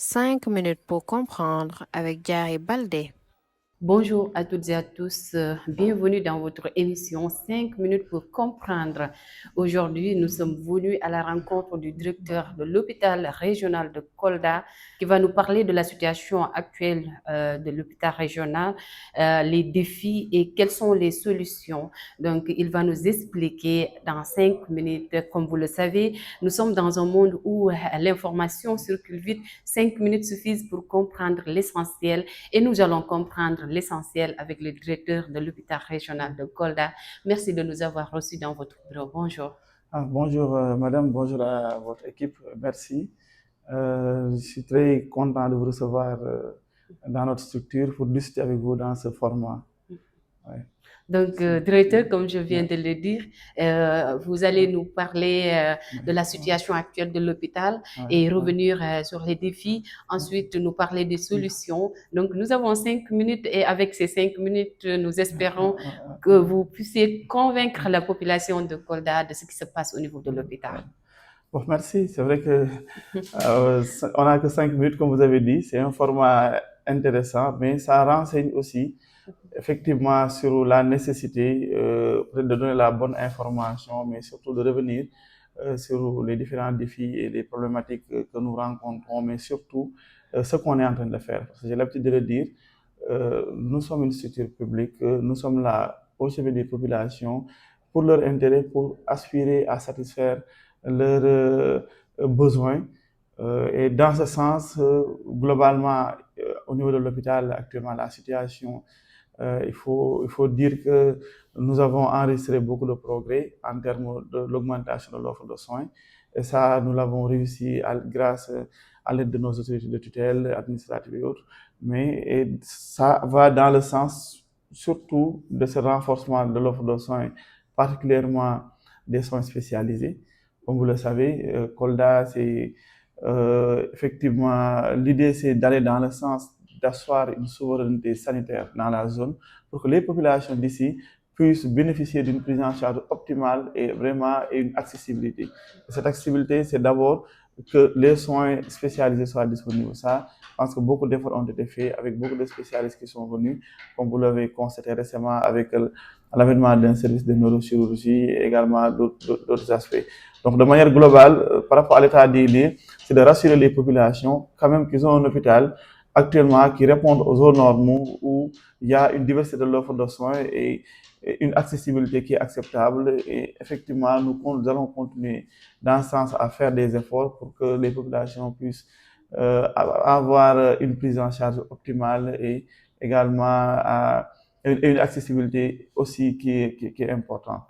5 minutes pour comprendre avec Diary Baldé. Bonjour à toutes et à tous, bienvenue dans votre émission 5 minutes pour comprendre. Aujourd'hui, nous sommes venus à la rencontre du directeur de l'hôpital régional de Kolda qui va nous parler de la situation actuelle de l'hôpital régional, les défis et quelles sont les solutions. Donc, il va nous expliquer dans 5 minutes. Comme vous le savez, nous sommes dans un monde où l'information circule vite. 5 minutes suffisent pour comprendre l'essentiel et nous allons comprendre l'essentiel avec le directeur de l'hôpital régional de Kolda. Merci de nous avoir reçus dans votre bureau. Bonjour. Bonjour madame, bonjour à votre équipe, merci. Je suis très content de vous recevoir dans notre structure pour discuter avec vous dans ce format. Ouais. Donc, directeur, comme je viens de le dire, vous allez nous parler de la situation actuelle de l'hôpital et revenir sur les défis. Ensuite, nous parler des solutions. Donc, nous avons 5 minutes et avec ces 5 minutes, nous espérons que vous puissiez convaincre la population de Kolda de ce qui se passe au niveau de l'hôpital. Bon, merci. C'est vrai que on n'a que 5 minutes, comme vous avez dit. C'est un format intéressant, mais ça renseigne aussi effectivement sur la nécessité de donner la bonne information, mais surtout de revenir sur les différents défis et les problématiques que nous rencontrons, mais surtout ce qu'on est en train de faire. Parce que j'ai l'habitude de le dire, nous sommes une structure publique, nous sommes là au chevet des populations pour leur intérêt, pour aspirer à satisfaire leurs besoins. Et dans ce sens, globalement, au niveau de l'hôpital, actuellement, la situation, il faut dire que nous avons enregistré beaucoup de progrès en termes de l'augmentation de l'offre de soins. Et ça, nous l'avons réussi grâce à l'aide de nos autorités de tutelle administratives et autres. Mais ça va dans le sens surtout de ce renforcement de l'offre de soins, particulièrement des soins spécialisés. Comme vous le savez, Kolda, c'est effectivement, l'idée, c'est d'aller dans le sens d'asseoir une souveraineté sanitaire dans la zone pour que les populations d'ici puissent bénéficier d'une prise en charge optimale et vraiment une accessibilité. Et cette accessibilité, c'est d'abord que les soins spécialisés soient disponibles. Ça, je pense que beaucoup d'efforts ont été faits avec beaucoup de spécialistes qui sont venus, comme vous l'avez constaté récemment avec l'avènement d'un service de neurochirurgie et également d'autres aspects. Donc, de manière globale, par rapport à l'état des lieux, c'est de rassurer les populations quand même qu'ils ont un hôpital actuellement qui répond aux normes où il y a une diversité de l'offre de soins et une accessibilité qui est acceptable. Et effectivement, nous allons continuer dans ce sens à faire des efforts pour que les populations puissent avoir une prise en charge optimale et également une accessibilité aussi qui est importante.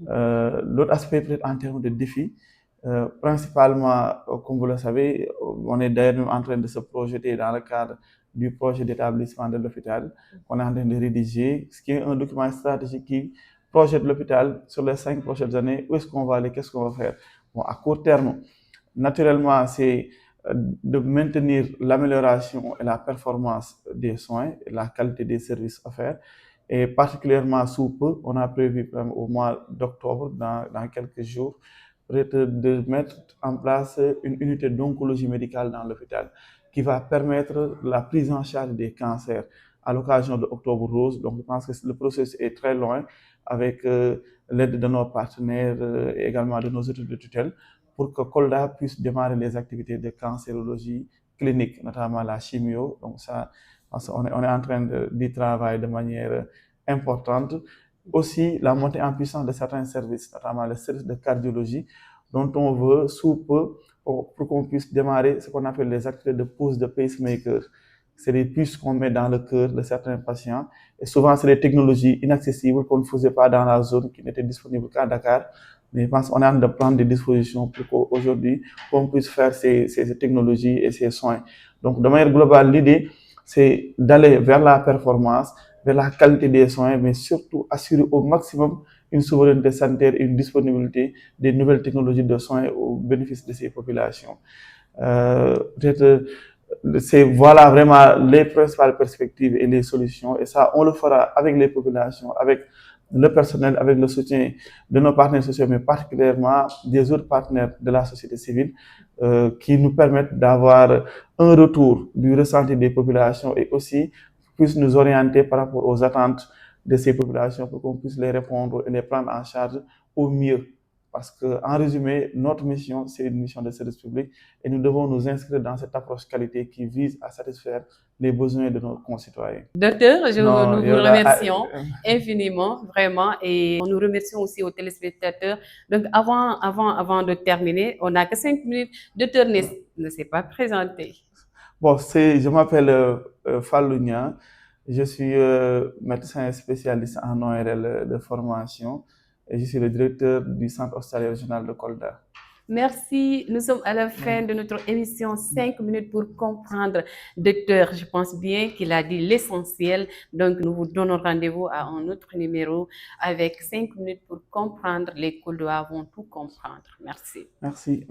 L'autre aspect peut-être en termes de défis, principalement, comme vous le savez, on est d'ailleurs en train de se projeter dans le cadre du projet d'établissement de l'hôpital qu'on est en train de rédiger, ce qui est un document stratégique qui projette l'hôpital sur les 5 prochaines années, où est-ce qu'on va aller, qu'est-ce qu'on va faire. Bon, à court terme, naturellement, c'est de maintenir l'amélioration et la performance des soins et la qualité des services offerts. Et particulièrement sous peu, on a prévu au mois d'octobre, dans quelques jours, peut-être de mettre en place une unité d'oncologie médicale dans l'hôpital qui va permettre la prise en charge des cancers à l'occasion de Octobre Rose. Donc, je pense que le processus est très loin avec l'aide de nos partenaires et également de nos autorités de tutelle pour que Kolda puisse démarrer les activités de cancérologie clinique, notamment la chimio. Donc, ça, on est en train d'y travailler de manière importante. Aussi, la montée en puissance de certains services, notamment le service de cardiologie, dont on veut sous peu pour qu'on puisse démarrer ce qu'on appelle les activités de pose de pacemaker. C'est des puces qu'on met dans le cœur de certains patients. Et souvent, c'est des technologies inaccessibles qu'on ne faisait pas dans la zone, qui n'étaient disponibles qu'à Dakar. Mais je pense qu'on est en train de prendre des dispositions pour qu'aujourd'hui, on puisse faire ces technologies et ces soins. Donc, de manière globale, l'idée, c'est d'aller vers la performance, vers la qualité des soins, mais surtout assurer au maximum une souveraineté sanitaire et une disponibilité des nouvelles technologies de soins au bénéfice de ces populations. Peut-être c'est voilà vraiment les principales perspectives et les solutions, et ça on le fera avec les populations, avec le personnel, avec le soutien de nos partenaires sociaux, mais particulièrement des autres partenaires de la société civile, qui nous permettent d'avoir un retour du ressenti des populations et aussi puissent nous orienter par rapport aux attentes de ces populations pour qu'on puisse les répondre et les prendre en charge au mieux. Parce que, en résumé, notre mission, c'est une mission de service public et nous devons nous inscrire dans cette approche qualité qui vise à satisfaire les besoins de nos concitoyens. Docteur, nous vous yow remercions infiniment, vraiment, et nous remercions aussi aux téléspectateurs. Donc, avant de terminer, on n'a que 5 minutes. Docteur ne s'est pas présenté. Bon, je m'appelle Fallou Niang. Je suis médecin spécialiste en ORL de formation et je suis le directeur du Centre hospitalier régional de Kolda. Merci. Nous sommes à la fin de notre émission 5 minutes pour comprendre. Docteur, je pense bien qu'il a dit l'essentiel. Donc, nous vous donnons rendez-vous à un autre numéro avec 5 minutes pour comprendre. Les Koldois vont tout comprendre. Merci. Merci.